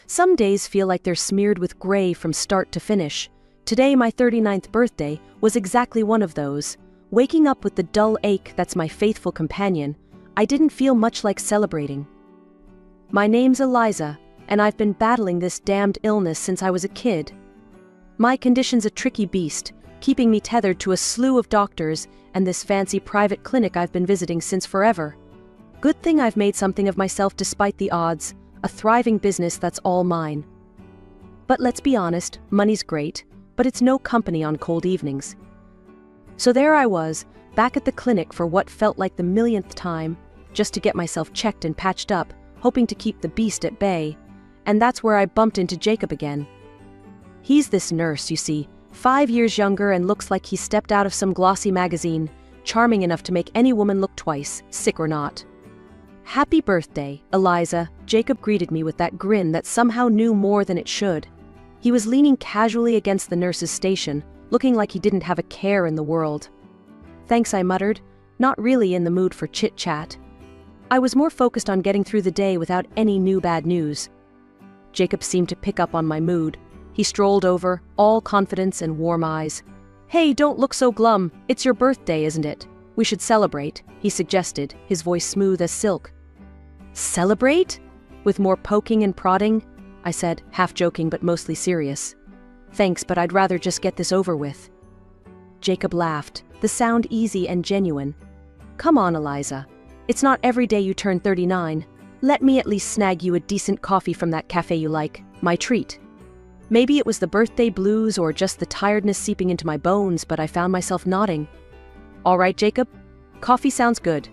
Some days feel like they're smeared with gray from start to finish. Today, my 39th birthday, was exactly one of those. Waking up with the dull ache that's my faithful companion, I didn't feel much like celebrating. My name's Eliza, and I've been battling this damned illness since I was a kid. My condition's a tricky beast, keeping me tethered to a slew of doctors and this fancy private clinic I've been visiting since forever. Good thing I've made something of myself despite the odds, a thriving business that's all mine. But let's be honest, money's great, but it's no company on cold evenings. So there I was, back at the clinic for what felt like the millionth time, just to get myself checked and patched up, hoping to keep the beast at bay, and that's where I bumped into Jacob again. He's this nurse, you see, 5 years younger and looks like he stepped out of some glossy magazine, charming enough to make any woman look twice, sick or not. "Happy birthday, Eliza," Jacob greeted me with that grin that somehow knew more than it should. He was leaning casually against the nurse's station, looking like he didn't have a care in the world. "Thanks," I muttered, not really in the mood for chit-chat. I was more focused on getting through the day without any new bad news. Jacob seemed to pick up on my mood. He strolled over, all confidence and warm eyes. "Hey, don't look so glum. It's your birthday, isn't it? We should celebrate," he suggested, his voice smooth as silk. "Celebrate?" With more poking and prodding, I said, half joking but mostly serious. "Thanks, but I'd rather just get this over with." Jacob laughed, the sound easy and genuine. "Come on, Eliza. It's not every day you turn 39. Let me at least snag you a decent coffee from that cafe you like, my treat." Maybe it was the birthday blues or just the tiredness seeping into my bones, but I found myself nodding. "All right, Jacob. Coffee sounds good,"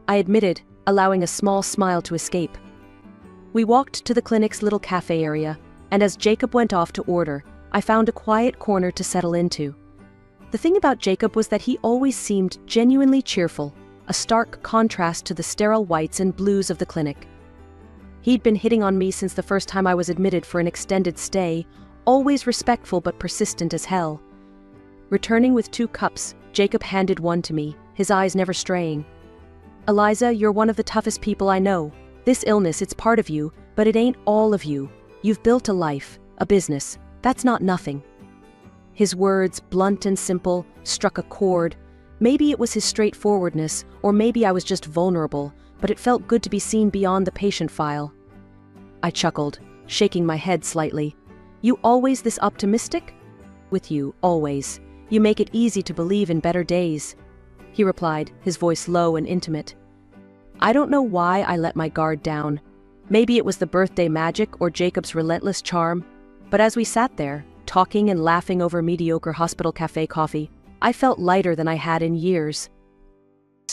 I admitted, allowing a small smile to escape. We walked to the clinic's little cafe area, and as Jacob went off to order, I found a quiet corner to settle into. The thing about Jacob was that he always seemed genuinely cheerful, a stark contrast to the sterile whites and blues of the clinic. He'd been hitting on me since the first time I was admitted for an extended stay, always respectful but persistent as hell. Returning with 2 cups, Jacob handed one to me, his eyes never straying. "Eliza, you're one of the toughest people I know. This illness, it's part of you, but it ain't all of you. You've built a life, a business. That's not nothing." His words, blunt and simple, struck a chord. Maybe it was his straightforwardness, or maybe I was just vulnerable, but it felt good to be seen beyond the patient file. I chuckled, shaking my head slightly. "You always this optimistic?" "With you, always. You make it easy to believe in better days," he replied, his voice low and intimate. I don't know why I let my guard down. Maybe it was the birthday magic or Jacob's relentless charm, but as we sat there, talking and laughing over mediocre hospital cafe coffee, I felt lighter than I had in years.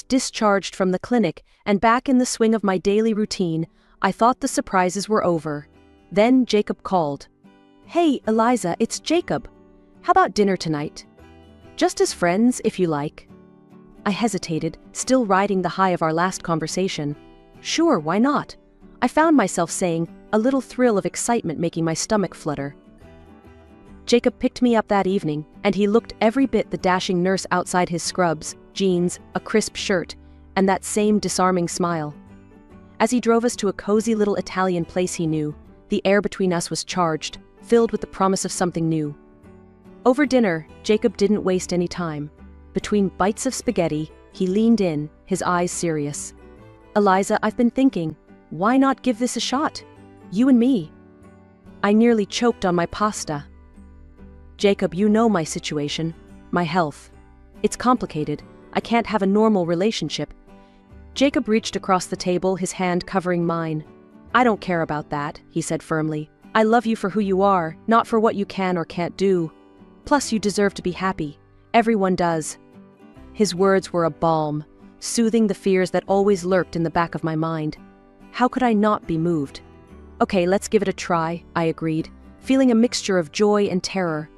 Discharged from the clinic and back in the swing of my daily routine, I thought the surprises were over. Then Jacob called. "Hey, Eliza, it's Jacob. How about dinner tonight? Just as friends, if you like." I hesitated, still riding the high of our last conversation. "Sure, why not?" I found myself saying, a little thrill of excitement making my stomach flutter. Jacob picked me up that evening, and he looked every bit the dashing nurse outside his scrubs, jeans, a crisp shirt, and that same disarming smile. As he drove us to a cozy little Italian place he knew, the air between us was charged, filled with the promise of something new. Over dinner, Jacob didn't waste any time. Between bites of spaghetti, he leaned in, his eyes serious. "Eliza, I've been thinking, why not give this a shot? You and me." I nearly choked on my pasta. "Jacob, you know my situation, my health. It's complicated. I can't have a normal relationship." Jacob reached across the table, his hand covering mine. "I don't care about that," he said firmly. "I love you for who you are, not for what you can or can't do. Plus, you deserve to be happy. Everyone does." His words were a balm, soothing the fears that always lurked in the back of my mind. How could I not be moved? "Okay, let's give it a try," I agreed, feeling a mixture of joy and terror.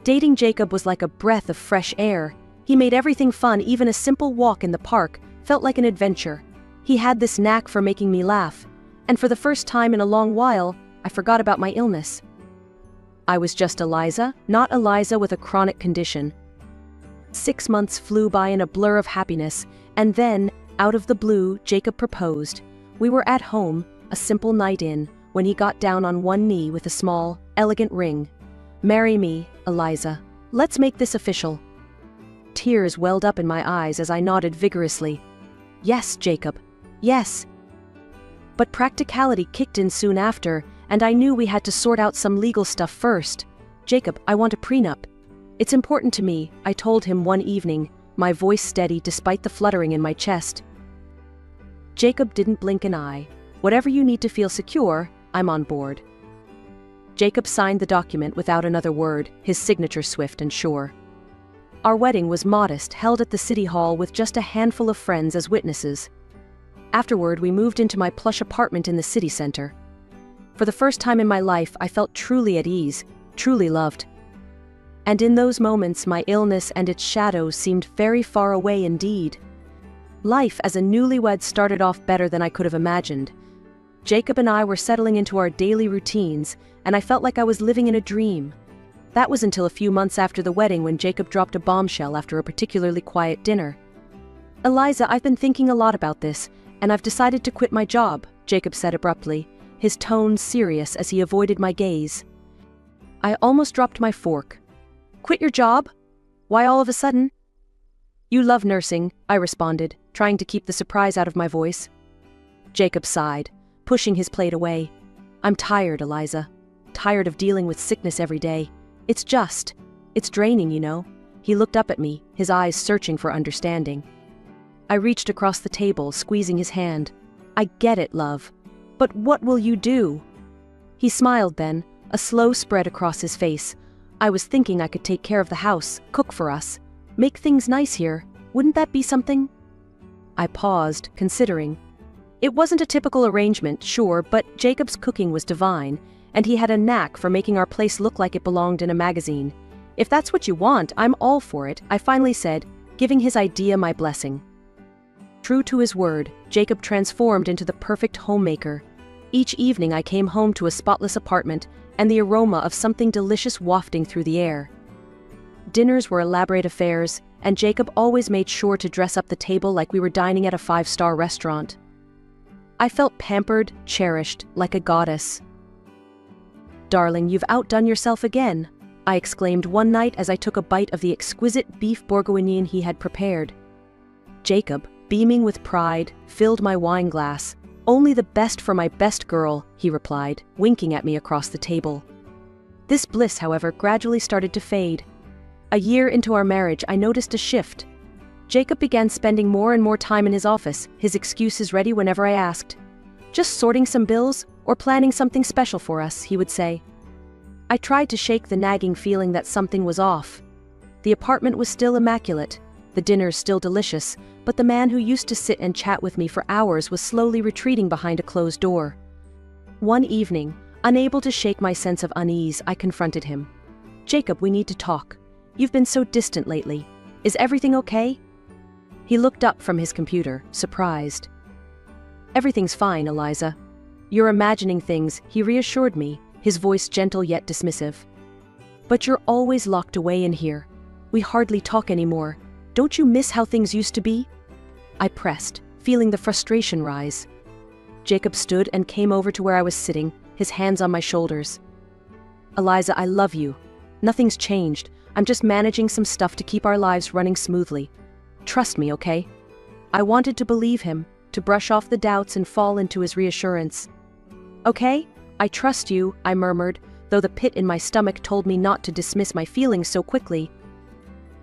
Dating Jacob was like a breath of fresh air. He made everything fun, even a simple walk in the park felt like an adventure. He had this knack for making me laugh, and for the first time in a long while, I forgot about my illness. I was just Eliza, not Eliza with a chronic condition. 6 months flew by in a blur of happiness, and then, out of the blue, Jacob proposed. We were at home, a simple night in, when he got down on one knee with a small, elegant ring. "Marry me, Eliza. Let's make this official." Tears welled up in my eyes as I nodded vigorously. "Yes, Jacob. Yes." But practicality kicked in soon after, and I knew we had to sort out some legal stuff first. "Jacob, I want a prenup. It's important to me," I told him one evening, my voice steady despite the fluttering in my chest. Jacob didn't blink an eye. "Whatever you need to feel secure, I'm on board." Jacob signed the document without another word, his signature swift and sure. Our wedding was modest, held at the city hall with just a handful of friends as witnesses. Afterward, we moved into my plush apartment in the city center. For the first time in my life, I felt truly at ease, truly loved. And in those moments, my illness and its shadows seemed very far away indeed. Life as a newlywed started off better than I could have imagined. Jacob and I were settling into our daily routines, and I felt like I was living in a dream. That was until a few months after the wedding when Jacob dropped a bombshell after a particularly quiet dinner. "Eliza, I've been thinking a lot about this, and I've decided to quit my job," Jacob said abruptly, his tone serious as he avoided my gaze. I almost dropped my fork. "Quit your job? Why all of a sudden?" "You love nursing," I responded, trying to keep the surprise out of my voice. Jacob sighed, pushing his plate away. "I'm tired, Eliza. Tired of dealing with sickness every day. It's draining, you know." He looked up at me, his eyes searching for understanding. I reached across the table, squeezing his hand. "I get it, love. But what will you do?" He smiled then, a slow spread across his face. "I was thinking I could take care of the house, cook for us, make things nice here. Wouldn't that be something?" I paused, considering. It wasn't a typical arrangement, sure, but Jacob's cooking was divine, and he had a knack for making our place look like it belonged in a magazine. "If that's what you want, I'm all for it," I finally said, giving his idea my blessing. True to his word, Jacob transformed into the perfect homemaker. Each evening I came home to a spotless apartment and the aroma of something delicious wafting through the air. Dinners were elaborate affairs, and Jacob always made sure to dress up the table like we were dining at a five-star restaurant. I felt pampered, cherished, like a goddess. "Darling, you've outdone yourself again," I exclaimed one night as I took a bite of the exquisite beef bourguignon he had prepared. Jacob, beaming with pride, filled my wine glass. "Only the best for my best girl," he replied, winking at me across the table. This bliss, however, gradually started to fade. A year into our marriage, I noticed a shift. Jacob began spending more and more time in his office, his excuses ready whenever I asked. "Just sorting some bills, or planning something special for us," he would say. I tried to shake the nagging feeling that something was off. The apartment was still immaculate, the dinners still delicious, but the man who used to sit and chat with me for hours was slowly retreating behind a closed door. One evening, unable to shake my sense of unease, I confronted him. "Jacob, we need to talk. You've been so distant lately. Is everything okay?" He looked up from his computer, surprised. "Everything's fine, Eliza. You're imagining things," he reassured me, his voice gentle yet dismissive. "But you're always locked away in here. We hardly talk anymore. Don't you miss how things used to be?" I pressed, feeling the frustration rise. Jacob stood and came over to where I was sitting, his hands on my shoulders. "Eliza, I love you. Nothing's changed. I'm just managing some stuff to keep our lives running smoothly. Trust me, okay?" I wanted to believe him, to brush off the doubts and fall into his reassurance. "Okay, I trust you," I murmured, though the pit in my stomach told me not to dismiss my feelings so quickly.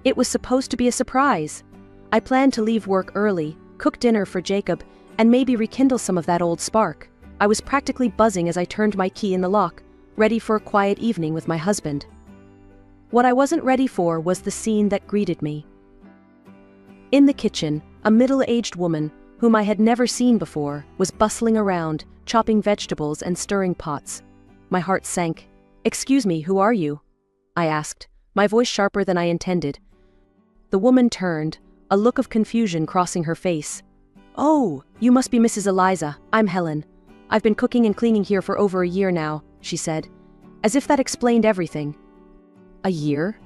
It was supposed to be a surprise. I planned to leave work early, cook dinner for Jacob, and maybe rekindle some of that old spark. I was practically buzzing as I turned my key in the lock, ready for a quiet evening with my husband. What I wasn't ready for was the scene that greeted me. In the kitchen, a middle-aged woman, whom I had never seen before, was bustling around, chopping vegetables and stirring pots. My heart sank. "Excuse me, who are you?" I asked, my voice sharper than I intended. The woman turned, a look of confusion crossing her face. "Oh, you must be Mrs. Eliza. I'm Helen. I've been cooking and cleaning here for over a year now," she said, as if that explained everything. "A year?"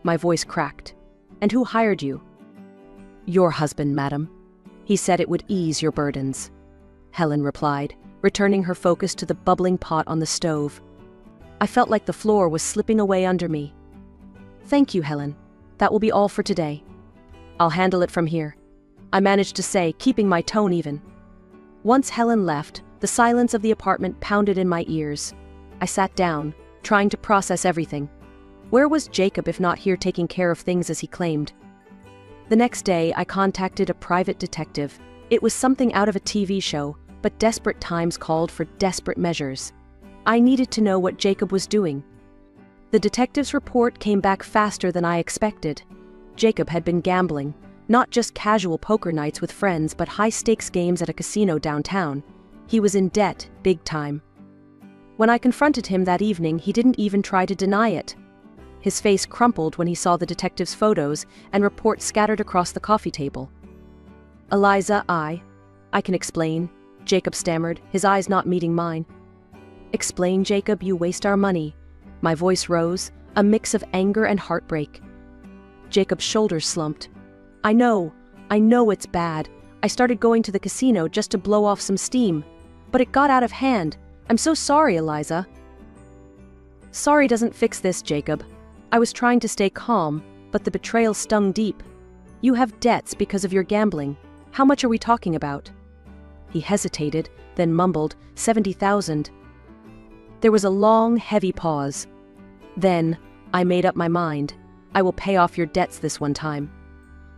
My voice cracked. "And who hired you?" "Your husband, madam. He said it would ease your burdens," Helen replied, returning her focus to the bubbling pot on the stove. I felt like the floor was slipping away under me. "Thank you, Helen. That will be all for today. I'll handle it from here," I managed to say, keeping my tone even. Once Helen left, the silence of the apartment pounded in my ears. I sat down, trying to process everything. Where was Jacob if not here taking care of things as he claimed? The next day, I contacted a private detective. It was something out of a TV show, but desperate times called for desperate measures. I needed to know what Jacob was doing. The detective's report came back faster than I expected. Jacob had been gambling, not just casual poker nights with friends but high-stakes games at a casino downtown. He was in debt, big time. When I confronted him that evening, he didn't even try to deny it. His face crumpled when he saw the detective's photos and reports scattered across the coffee table. "Eliza, I can explain," Jacob stammered, his eyes not meeting mine. "Explain, Jacob, you waste our money." My voice rose, a mix of anger and heartbreak. Jacob's shoulders slumped. I know it's bad. I started going to the casino just to blow off some steam. But it got out of hand. I'm so sorry, Eliza." "Sorry doesn't fix this, Jacob." I was trying to stay calm, but the betrayal stung deep. "You have debts because of your gambling. How much are we talking about?" He hesitated, then mumbled, 70,000. There was a long, heavy pause. Then, I made up my mind. I will pay off your debts this one time.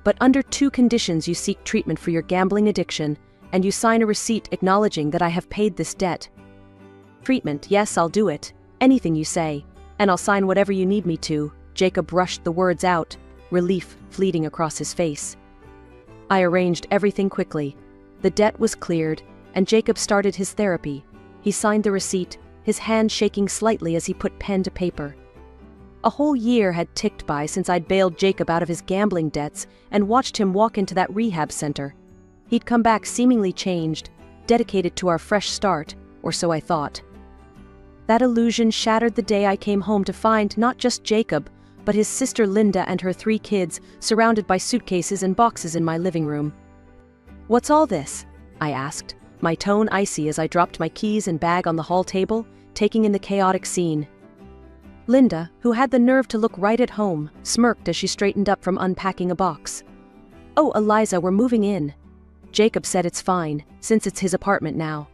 But under 2 conditions: you seek treatment for your gambling addiction, and you sign a receipt acknowledging that I have paid this debt. "Treatment, yes, I'll do it. Anything you say. And I'll sign whatever you need me to." Jacob rushed the words out, relief fleeting across his face. I arranged everything quickly. The debt was cleared, and Jacob started his therapy. He signed the receipt, his hand shaking slightly as he put pen to paper. A whole year had ticked by since I'd bailed Jacob out of his gambling debts and watched him walk into that rehab center. He'd come back seemingly changed, dedicated to our fresh start, or so I thought. That illusion shattered the day I came home to find not just Jacob, but his sister Linda and her 3 kids surrounded by suitcases and boxes in my living room. "What's all this?" I asked, my tone icy as I dropped my keys and bag on the hall table, taking in the chaotic scene. Linda, who had the nerve to look right at home, smirked as she straightened up from unpacking a box. "Oh, Eliza, we're moving in." Jacob said it's fine, since it's his apartment now.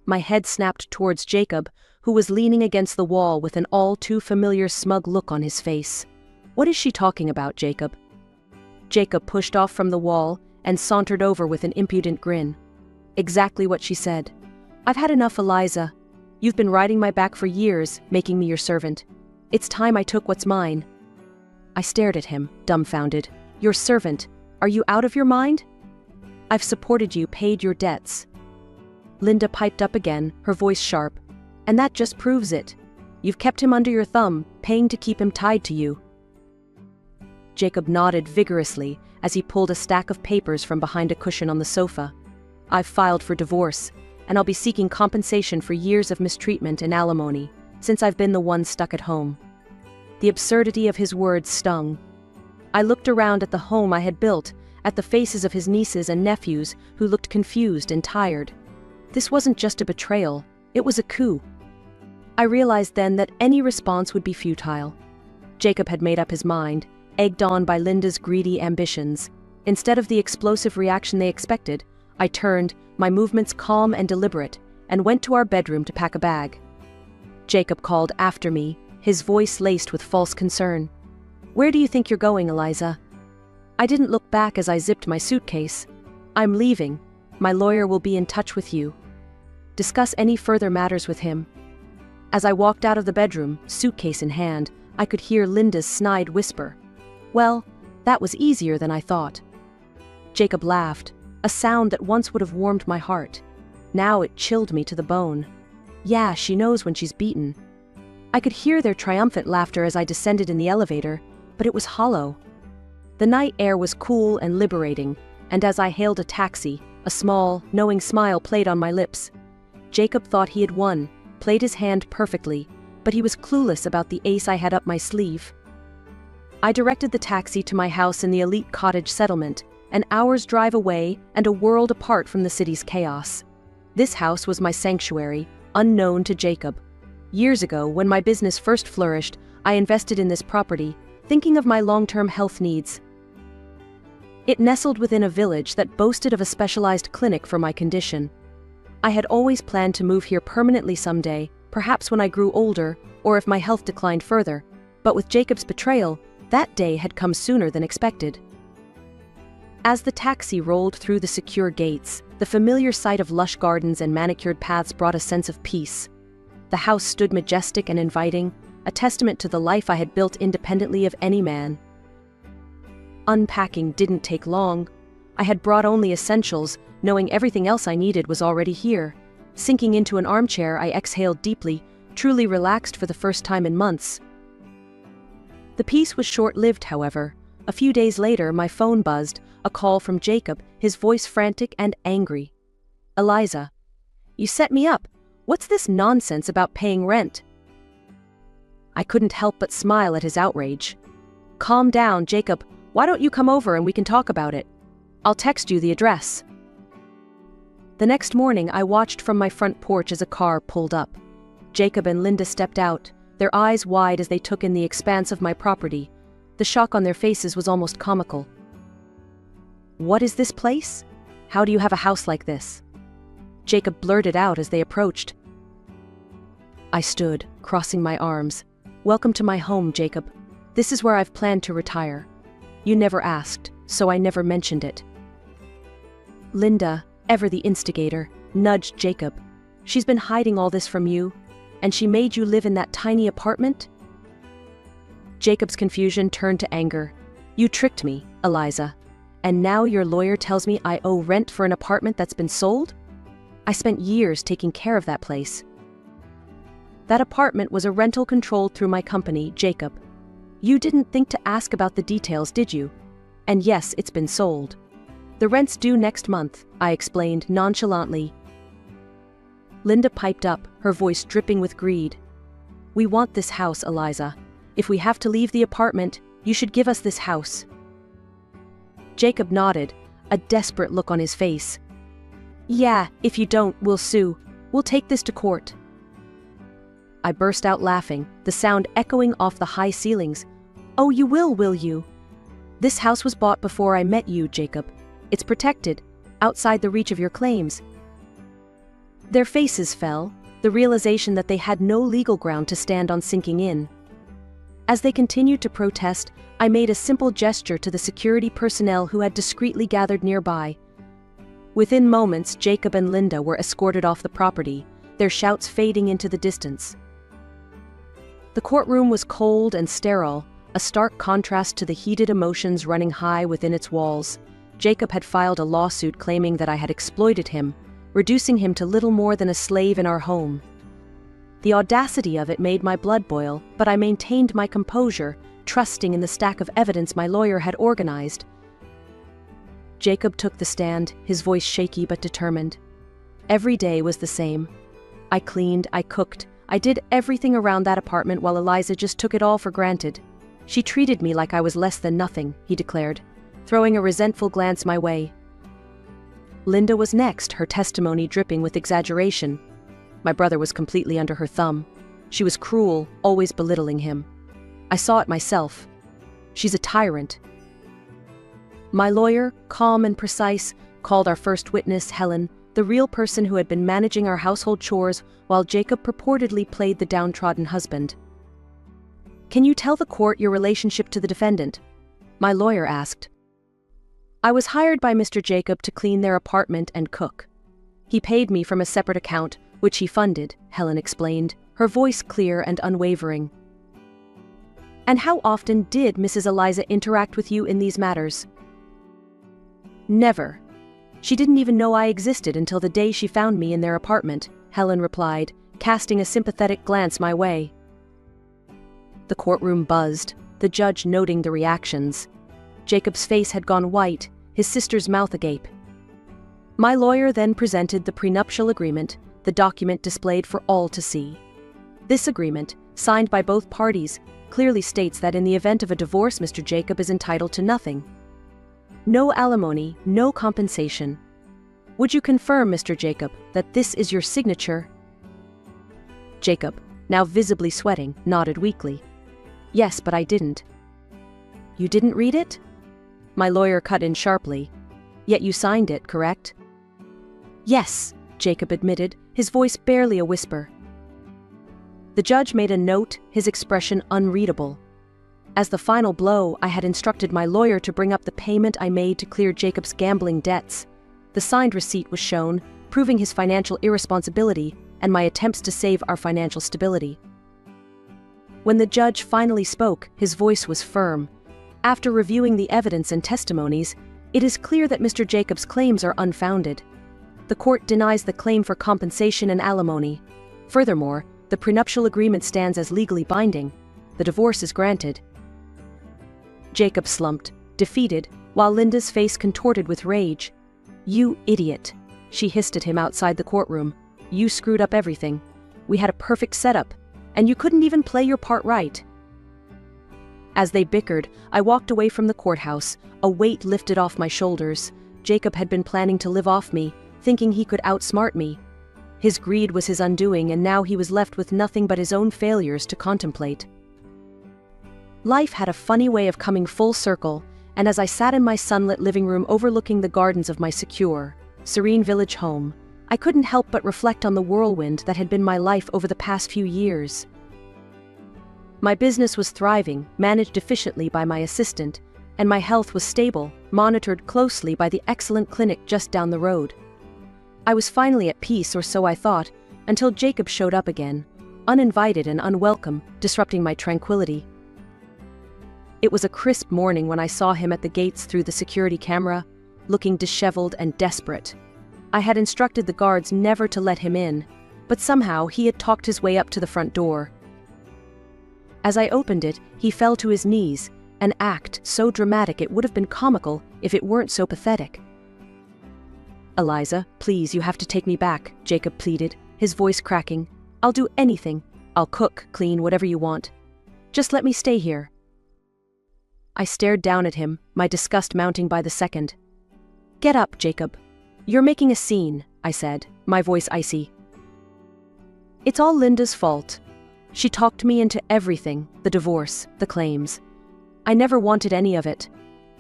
My head snapped towards Jacob, who was leaning against the wall with an all-too-familiar smug look on his face. "What is she talking about, Jacob?" Jacob pushed off from the wall and sauntered over with an impudent grin. "Exactly what she said. I've had enough, Eliza. You've been riding my back for years, making me your servant. It's time I took what's mine." I stared at him, dumbfounded. "Your servant? Are you out of your mind?" "I've supported you, paid your debts." Linda piped up again, her voice sharp. "And that just proves it. You've kept him under your thumb, paying to keep him tied to you." Jacob nodded vigorously as he pulled a stack of papers from behind a cushion on the sofa. "I've filed for divorce, and I'll be seeking compensation for years of mistreatment and alimony, since I've been the one stuck at home." The absurdity of his words stung. I looked around at the home I had built, at the faces of his nieces and nephews who looked confused and tired. This wasn't just a betrayal, it was a coup. I realized then that any response would be futile. Jacob had made up his mind, egged on by Linda's greedy ambitions. Instead of the explosive reaction they expected, I turned, my movements calm and deliberate, and went to our bedroom to pack a bag. Jacob called after me, his voice laced with false concern. "Where do you think you're going, Eliza?" I didn't look back as I zipped my suitcase. "I'm leaving. My lawyer will be in touch with you. Discuss any further matters with him." As I walked out of the bedroom, suitcase in hand, I could hear Linda's snide whisper. "Well, that was easier than I thought." Jacob laughed, a sound that once would have warmed my heart. Now it chilled me to the bone. Yeah, she knows when she's beaten. I could hear their triumphant laughter as I descended in the elevator, but it was hollow. The night air was cool and liberating, and as I hailed a taxi, a small, knowing smile played on my lips. Jacob thought he had won, played his hand perfectly, but he was clueless about the ace I had up my sleeve. I directed the taxi to my house in the elite cottage settlement, an hour's drive away and a world apart from the city's chaos. This house was my sanctuary, unknown to Jacob. Years ago, when my business first flourished, I invested in this property, thinking of my long-term health needs. It nestled within a village that boasted of a specialized clinic for my condition. I had always planned to move here permanently someday, perhaps when I grew older, or if my health declined further. But with Jacob's betrayal, that day had come sooner than expected. As the taxi rolled through the secure gates, the familiar sight of lush gardens and manicured paths brought a sense of peace. The house stood majestic and inviting, a testament to the life I had built independently of any man. Unpacking didn't take long. I had brought only essentials, knowing everything else I needed was already here. Sinking into an armchair, I exhaled deeply, truly relaxed for the first time in months. The peace was short-lived, however. A few days later, my phone buzzed, a call from Jacob, his voice frantic and angry. "Eliza, you set me up. What's this nonsense about paying rent?" I couldn't help but smile at his outrage. "Calm down, Jacob. Why don't you come over and we can talk about it? I'll text you the address." The next morning, I watched from my front porch as a car pulled up. Jacob and Linda stepped out, their eyes wide as they took in the expanse of my property. The shock on their faces was almost comical. "What is this place? How do you have a house like this?" Jacob blurted out as they approached. I stood, crossing my arms. "Welcome to my home, Jacob. This is where I've planned to retire. You never asked, so I never mentioned it." Linda, ever the instigator, nudged Jacob. "She's been hiding all this from you, and she made you live in that tiny apartment?" Jacob's confusion turned to anger. "You tricked me, Eliza. And now your lawyer tells me I owe rent for an apartment that's been sold? I spent years taking care of that place." "That apartment was a rental controlled through my company, Jacob. You didn't think to ask about the details, did you? And yes, it's been sold. The rent's due next month," I explained nonchalantly. Linda piped up, her voice dripping with greed. "We want this house, Eliza. If we have to leave the apartment, you should give us this house." Jacob nodded, a desperate look on his face. "Yeah, if you don't, we'll sue. We'll take this to court." I burst out laughing, the sound echoing off the high ceilings. "Oh, you will you? This house was bought before I met you, Jacob. It's protected, outside the reach of your claims." Their faces fell, the realization that they had no legal ground to stand on sinking in. As they continued to protest, I made a simple gesture to the security personnel who had discreetly gathered nearby. Within moments, Jacob and Linda were escorted off the property, their shouts fading into the distance. The courtroom was cold and sterile, a stark contrast to the heated emotions running high within its walls. Jacob had filed a lawsuit claiming that I had exploited him, reducing him to little more than a slave in our home. The audacity of it made my blood boil, but I maintained my composure, trusting in the stack of evidence my lawyer had organized. Jacob took the stand, his voice shaky but determined. Every day was the same. I cleaned, I cooked, I did everything around that apartment while Eliza just took it all for granted. She treated me like I was less than nothing, he declared, throwing a resentful glance my way. Linda was next, her testimony dripping with exaggeration. My brother was completely under her thumb. She was cruel, always belittling him. I saw it myself. She's a tyrant. My lawyer, calm and precise, called our first witness, Helen, the real person who had been managing our household chores while Jacob purportedly played the downtrodden husband. "Can you tell the court your relationship to the defendant?" my lawyer asked. "I was hired by Mr. Jacob to clean their apartment and cook. He paid me from a separate account, which he funded," Helen explained, her voice clear and unwavering. "And how often did Mrs. Eliza interact with you in these matters?" "Never. She didn't even know I existed until the day she found me in their apartment," Helen replied, casting a sympathetic glance my way. The courtroom buzzed, the judge noting the reactions. Jacob's face had gone white, his sister's mouth agape. My lawyer then presented the prenuptial agreement, the document displayed for all to see. This agreement, signed by both parties, clearly states that in the event of a divorce, Mr. Jacob is entitled to nothing. No alimony, no compensation. Would you confirm, Mr. Jacob, that this is your signature? Jacob, now visibly sweating, nodded weakly. Yes, but I didn't. You didn't read it? My lawyer cut in sharply. Yet you signed it, correct? Yes, Jacob admitted, his voice barely a whisper. The judge made a note, his expression unreadable. As the final blow, I had instructed my lawyer to bring up the payment I made to clear Jacob's gambling debts. The signed receipt was shown, proving his financial irresponsibility and my attempts to save our financial stability. When the judge finally spoke, his voice was firm. After reviewing the evidence and testimonies, it is clear that Mr. Jacob's claims are unfounded. The court denies the claim for compensation and alimony. Furthermore, the prenuptial agreement stands as legally binding. The divorce is granted. Jacob slumped, defeated, while Linda's face contorted with rage. You idiot, she hissed at him outside the courtroom. You screwed up everything. We had a perfect setup, and you couldn't even play your part right. As they bickered, I walked away from the courthouse, a weight lifted off my shoulders. Jacob had been planning to live off me, thinking he could outsmart me. His greed was his undoing, and now he was left with nothing but his own failures to contemplate. Life had a funny way of coming full circle, and as I sat in my sunlit living room overlooking the gardens of my secure, serene village home, I couldn't help but reflect on the whirlwind that had been my life over the past few years. My business was thriving, managed efficiently by my assistant, and my health was stable, monitored closely by the excellent clinic just down the road. I was finally at peace, or so I thought, until Jacob showed up again, uninvited and unwelcome, disrupting my tranquility. It was a crisp morning when I saw him at the gates through the security camera, looking disheveled and desperate. I had instructed the guards never to let him in, but somehow he had talked his way up to the front door. As I opened it, he fell to his knees, an act so dramatic it would have been comical if it weren't so pathetic. Eliza, please, you have to take me back, Jacob pleaded, his voice cracking. I'll do anything. I'll cook, clean, whatever you want. Just let me stay here. I stared down at him, my disgust mounting by the second. Get up, Jacob. You're making a scene, I said, my voice icy. It's all Linda's fault. She talked me into everything, the divorce, the claims. I never wanted any of it.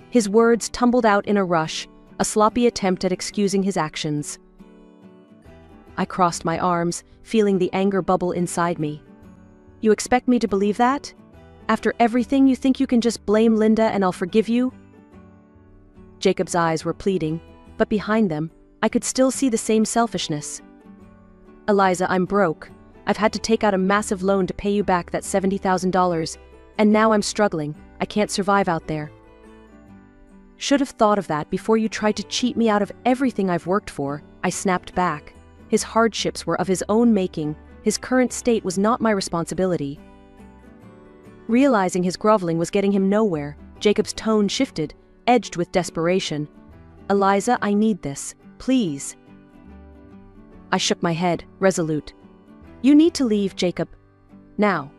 His words tumbled out in a rush, a sloppy attempt at excusing his actions. I crossed my arms, feeling the anger bubble inside me. You expect me to believe that? After everything, you think you can just blame Linda and I'll forgive you? Jacob's eyes were pleading, but behind them, I could still see the same selfishness. Eliza, I'm broke. I've had to take out a massive loan to pay you back that $70,000, and now I'm struggling. I can't survive out there. Should have thought of that before you tried to cheat me out of everything I've worked for, I snapped back. His hardships were of his own making. His current state was not my responsibility. Realizing his groveling was getting him nowhere, Jacob's tone shifted, edged with desperation. Eliza, I need this. Please. I shook my head, resolute. You need to leave, Jacob. Now.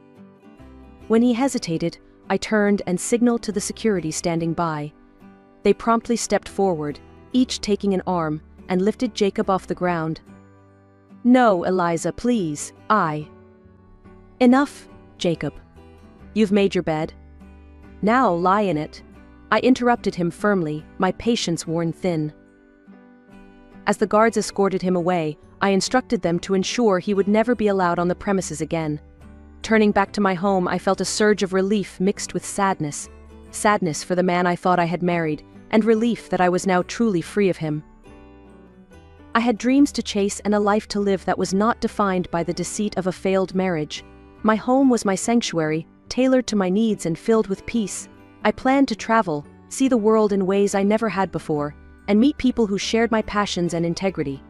When he hesitated, I turned and signaled to the security standing by. They promptly stepped forward, each taking an arm, and lifted Jacob off the ground. No, Eliza, please, Enough, Jacob. You've made your bed. Now lie in it. I interrupted him firmly, my patience worn thin. As the guards escorted him away, I instructed them to ensure he would never be allowed on the premises again. Turning back to my home, I felt a surge of relief mixed with sadness. Sadness for the man I thought I had married, and relief that I was now truly free of him. I had dreams to chase and a life to live that was not defined by the deceit of a failed marriage. My home was my sanctuary, tailored to my needs and filled with peace. I planned to travel, see the world in ways I never had before, and meet people who shared my passions and integrity.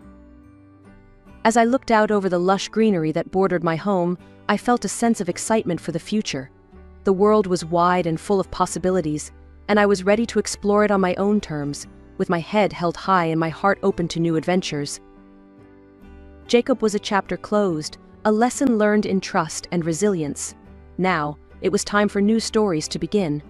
As I looked out over the lush greenery that bordered my home, I felt a sense of excitement for the future. The world was wide and full of possibilities, and I was ready to explore it on my own terms, with my head held high and my heart open to new adventures. Jacob was a chapter closed, a lesson learned in trust and resilience. Now, it was time for new stories to begin.